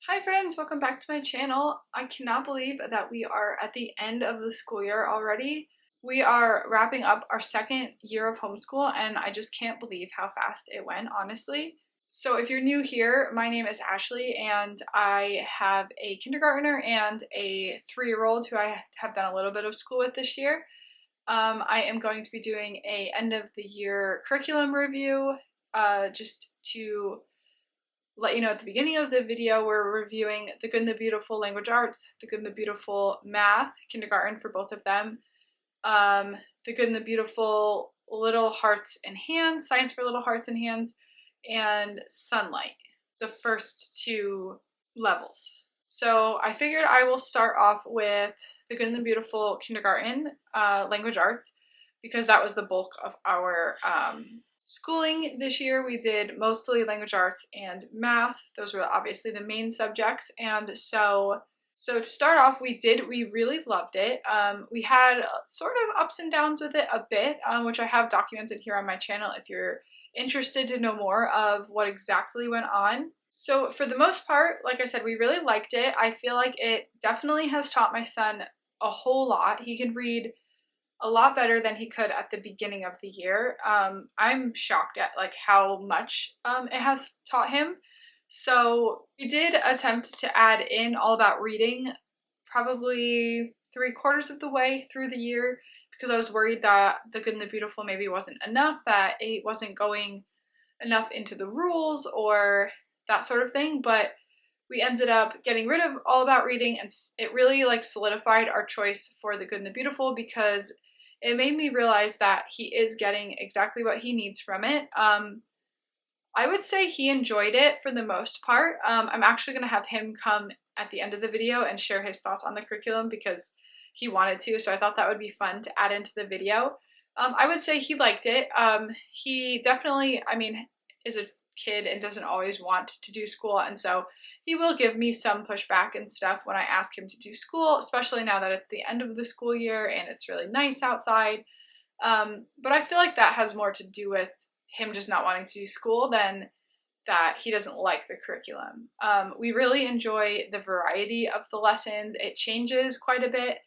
Hi friends, welcome back to my channel. I cannot believe that we are at the end of the school year already. We are wrapping up our second year of homeschool and I just can't believe how fast it went, honestly. So if you're new here, my name is Ashley and I have a kindergartner and a 3-year-old who I have done a little bit of school with this year. I am going to be doing a end of the year curriculum review just to let you know at the beginning of the video we're reviewing The Good and the Beautiful Language Arts, The Good and the Beautiful Math, kindergarten for both of them, The Good and the Beautiful Little Hearts and Hands, Science for Little Hearts and Hands, and Sonlight, the first two levels. So I figured I will start off with The Good and the Beautiful Kindergarten Language Arts because that was the bulk of our schooling this year. We did mostly language arts and math. Those were obviously the main subjects. And so to start off, we really loved it. We had sort of ups and downs with it a bit, which I have documented here on my channel if you're interested to know more of what exactly went on. So for the most part, like I said, we really liked it. I feel like it definitely has taught my son a whole lot. He can read a lot better than he could at the beginning of the year. I'm shocked at like how much it has taught him. So we did attempt to add in All About Reading probably 3/4 of the way through the year because I was worried that The Good and the Beautiful maybe wasn't enough, that it wasn't going enough into the rules or that sort of thing, but we ended up getting rid of All About Reading and it really like solidified our choice for The Good and the Beautiful because it made me realize that he is getting exactly what he needs from it. I would say he enjoyed it for the most part. I'm actually going to have him come at the end of the video and share his thoughts on the curriculum because he wanted to, so I thought that would be fun to add into the video. I would say he liked it. He definitely, is a kid and doesn't always want to do school, and so he will give me some pushback and stuff when I ask him to do school, especially now that it's the end of the school year and it's really nice outside. But I feel like that has more to do with him just not wanting to do school than that he doesn't like the curriculum. We really enjoy the variety of the lessons. It changes quite a bit,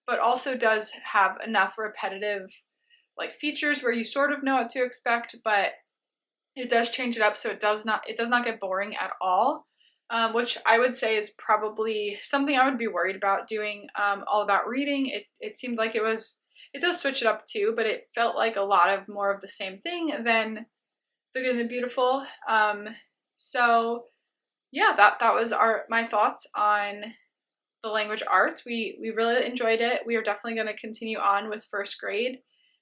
but also does have enough repetitive like features where you sort of know what to expect, but it does change it up so it does not get boring at all. Which I would say is probably something I would be worried about doing All About Reading. It seemed like it does switch it up too, but it felt like a lot of more of the same thing than The Good and the Beautiful. So yeah, that was my thoughts on the language arts. We really enjoyed it. We are definitely going to continue on with first grade.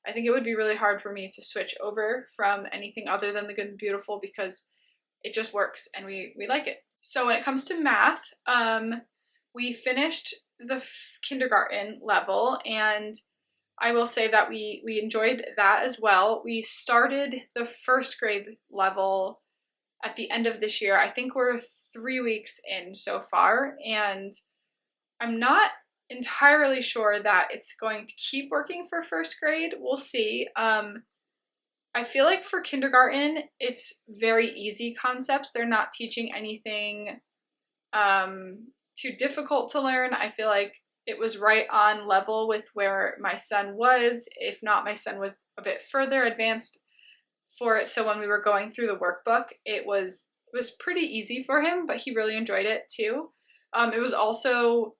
I think it would be really hard for me to switch over from anything other than The Good and the Beautiful because it just works and we like it. So when it comes to math, we finished the kindergarten level and I will say that we enjoyed that as well. We started the first grade level at the end of this year. I think we're 3 weeks in so far and I'm not entirely sure that it's going to keep working for first grade. We'll see. I feel like for kindergarten, it's very easy concepts. They're not teaching anything too difficult to learn. I feel like it was right on level with where my son was. If not, my son was a bit further advanced for it. So when we were going through the workbook, it was pretty easy for him, but he really enjoyed it too. It was also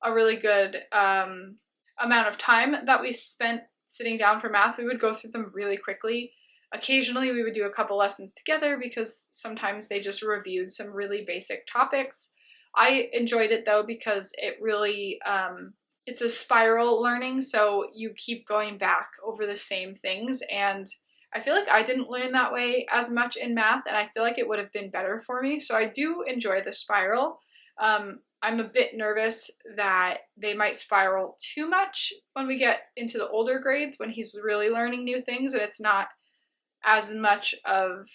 a really good amount of time that we spent sitting down for math. We would go through them really quickly. Occasionally we would do a couple lessons together because sometimes they just reviewed some really basic topics. I enjoyed it though because it really, it's a spiral learning, so you keep going back over the same things, and I feel like I didn't learn that way as much in math, and I feel like it would have been better for me, so I do enjoy the spiral. I'm a bit nervous that they might spiral too much when we get into the older grades, when he's really learning new things and it's not as much of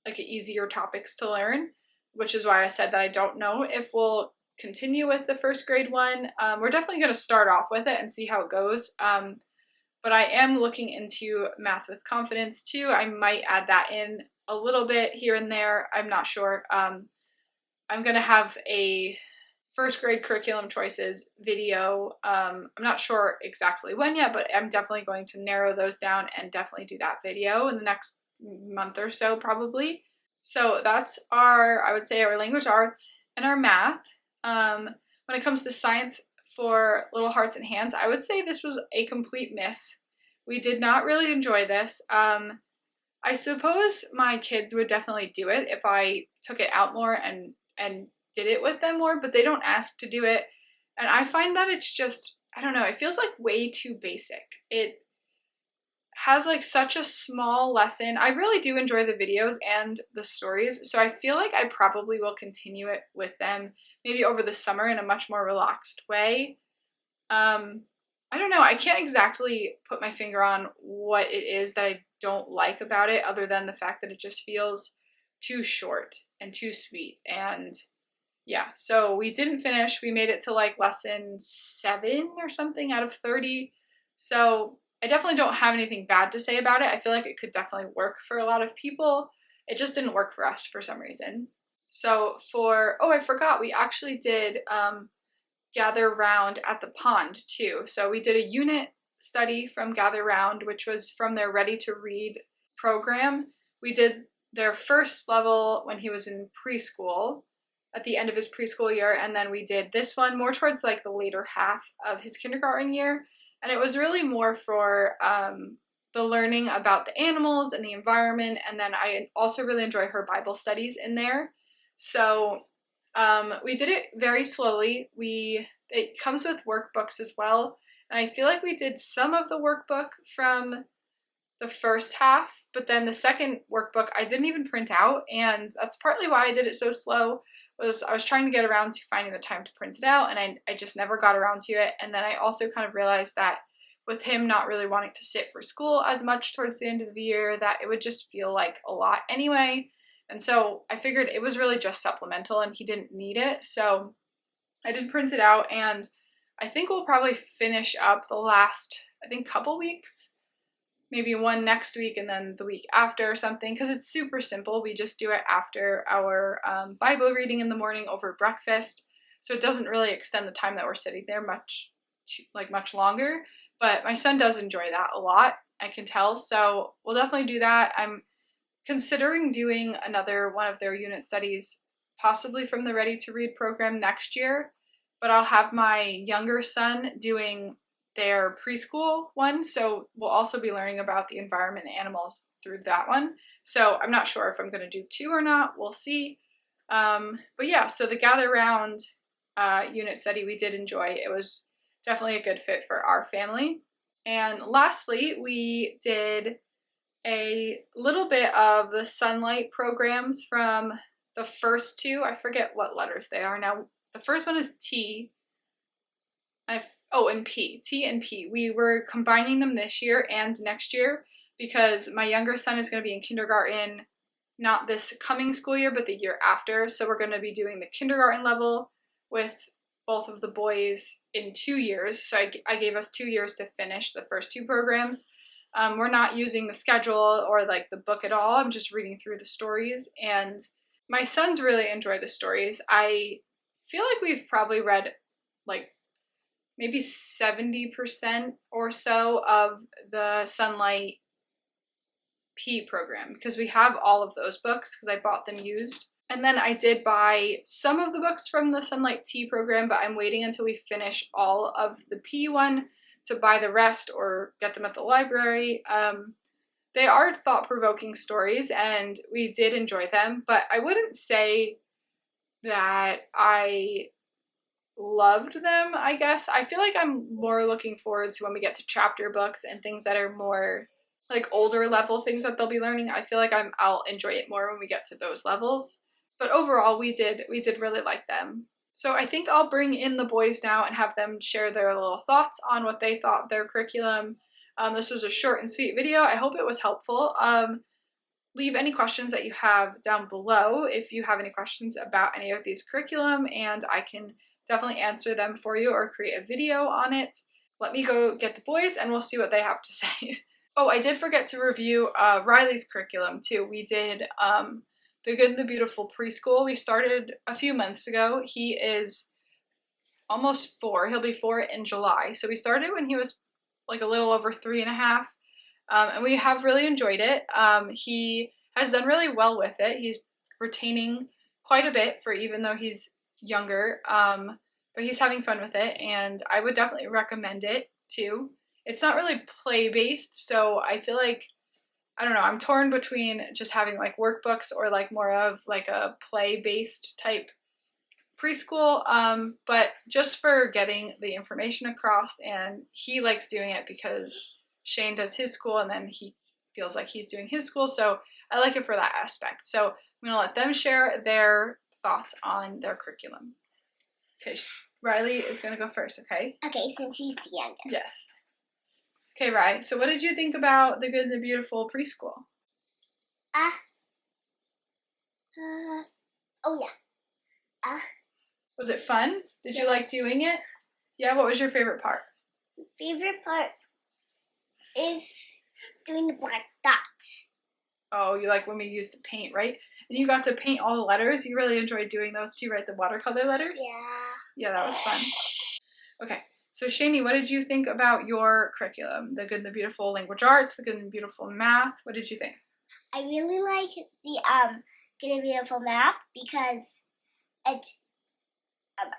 like easier topics to learn, which is why I said that I don't know if we'll continue with the first grade one. We're definitely going to start off with it and see how it goes. But I am looking into Math with Confidence too. I might add that in a little bit here and there. I'm not sure. I'm gonna have a first grade curriculum choices video. I'm not sure exactly when yet, but I'm definitely going to narrow those down and definitely do that video in the next month or so probably. So that's I would say our language arts and our math. When it comes to science for Little Hearts and Hands, I would say this was a complete miss. We did not really enjoy this. I suppose my kids would definitely do it if I took it out more and did it with them more, but they don't ask to do it. And I find that it's just, I don't know, it feels like way too basic. It has like such a small lesson. I really do enjoy the videos and the stories, so I feel like I probably will continue it with them maybe over the summer in a much more relaxed way. I don't know, I can't exactly put my finger on what it is that I don't like about it other than the fact that it just feels too short and too sweet. And yeah, so we didn't finish. We made it to like lesson 7 or something out of 30. So I definitely don't have anything bad to say about it. I feel like it could definitely work for a lot of people. It just didn't work for us for some reason. So I forgot, we actually did Gather Round at the Pond too. So we did a unit study from Gather Round, which was from their Ready to Read program. We did their first level when he was in preschool, at the end of his preschool year, and then we did this one more towards like the later half of his kindergarten year. And it was really more for the learning about the animals and the environment, and then I also really enjoy her Bible studies in there. So we did it very slowly. It comes with workbooks as well, and I feel like we did some of the workbook from the first half, but then the second workbook I didn't even print out, and that's partly why I did it so slow. I was trying to get around to finding the time to print it out, and I just never got around to it. And then I also kind of realized that with him not really wanting to sit for school as much towards the end of the year, that it would just feel like a lot anyway. And so I figured it was really just supplemental and he didn't need it. So I did print it out, and I think we'll probably finish up the last, couple weeks. Maybe one next week and then the week after or something, because it's super simple. We just do it after our Bible reading in the morning over breakfast, so it doesn't really extend the time that we're sitting there much longer. But my son does enjoy that a lot, I can tell, so we'll definitely do that. I'm considering doing another one of their unit studies, possibly from the Ready to Read program next year, but I'll have my younger son doing their preschool one, so we'll also be learning about the environment and animals through that one. So I'm not sure if I'm going to do 2 or not, we'll see. But yeah, so the Gather Round unit study we did enjoy. It was definitely a good fit for our family. And lastly, we did a little bit of the Sonlight programs from the first 2. I forget what letters they are now. The first one is T. And P. T and P. We were combining them this year and next year because my younger son is going to be in kindergarten, not this coming school year, but the year after. So we're going to be doing the kindergarten level with both of the boys in 2 years. So I gave us 2 years to finish the first 2 programs. We're not using the schedule or like the book at all. I'm just reading through the stories, and my sons really enjoy the stories. I feel like we've probably read like maybe 70% or so of the Sonlight P program, because we have all of those books because I bought them used. And then I did buy some of the books from the Sonlight T program, but I'm waiting until we finish all of the P one to buy the rest or get them at the library. They are thought-provoking stories, and we did enjoy them, but I wouldn't say that I loved them, I guess. I feel like I'm more looking forward to when we get to chapter books and things that are more like older level things that they'll be learning. I feel like I'll enjoy it more when we get to those levels. But overall, we did really like them. So I think I'll bring in the boys now and have them share their little thoughts on what they thought of their curriculum. This was a short and sweet video. I hope it was helpful. Leave any questions that you have down below if you have any questions about any of these curriculum, and I can definitely answer them for you or create a video on it. Let me go get the boys and we'll see what they have to say. Oh, I did forget to review Riley's curriculum too. We did the Good and the Beautiful Preschool. We started a few months ago. He is almost 4. He'll be 4 in July. So we started when he was like a little over 3.5. And we have really enjoyed it. He has done really well with it. He's retaining quite a bit for even though he's younger. But he's having fun with it, and I would definitely recommend it too. It's not really play-based, so I feel like, I don't know, I'm torn between just having like workbooks or like more of like a play-based type preschool, but just for getting the information across, and he likes doing it because Shane does his school and then he feels like he's doing his school, so I like it for that aspect. So I'm going to let them share their thoughts on their curriculum. Okay, Riley is going to go first, okay? Okay, since he's the youngest. Yes. Okay, Riley, so what did you think about the Good and the Beautiful Preschool? Oh yeah. Was it fun? Did you like doing it? Yeah, what was your favorite part? Favorite part is doing the black dots. Oh, you like when we used to paint, right? And you got to paint all the letters. You really enjoyed doing those too, right? The watercolor letters? Yeah. Yeah, that was fun. Okay, so Shani, what did you think about your curriculum? The Good and the Beautiful Language Arts, the Good and the Beautiful Math. What did you think? I really like the Good and Beautiful Math because it's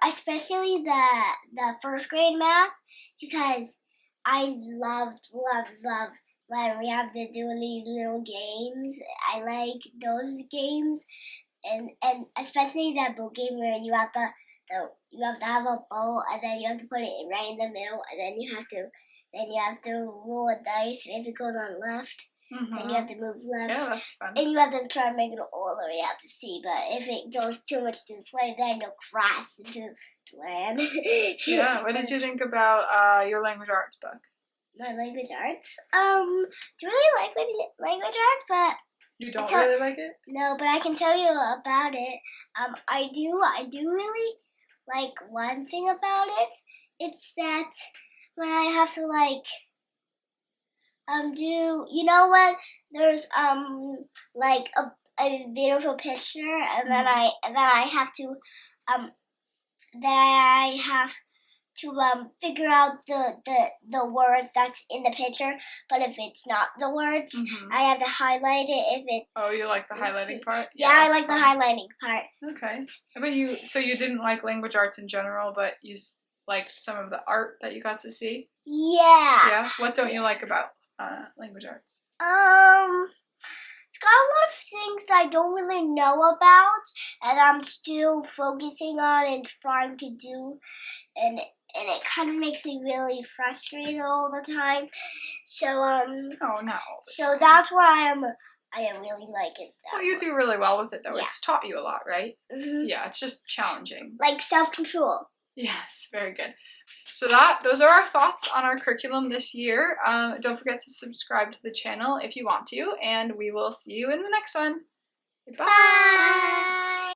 especially the first grade math, because I love when we have to do these little games. I like those games, and especially that boat game where you have to have a bowl, and then you have to put it right in the middle, and then you have to roll a dice, and if it goes on left, then you have to move left. Yeah, that's fun. And you have to try and make it all the way out to sea, but if it goes too much this way, then you'll crash into land. Yeah, what did you think about your language arts book? My language arts? Do really like language arts, but you don't really like it? No, but I can tell you about it. I do really like one thing about it. It's that when I have to do, you know, when there's like a beautiful picture, and then I have to figure out the words that's in the picture, but if it's not the words, I have to highlight it if it. Oh, you like the highlighting part? Yeah, I like the highlighting part. Okay. But you didn't like language arts in general, but you liked some of the art that you got to see? Yeah. Yeah? What don't you like about language arts? It's got a lot of things that I don't really know about, and I'm still focusing on and trying to do, and it kind of makes me really frustrated all the time. So Oh no. So that's why I really like it. Well, you do really well with it though. Yeah. It's taught you a lot, right? Mm-hmm. Yeah, it's just challenging. Like self-control. Yes, very good. So those are our thoughts on our curriculum this year. Don't forget to subscribe to the channel if you want to, and we will see you in the next one. Goodbye. Bye.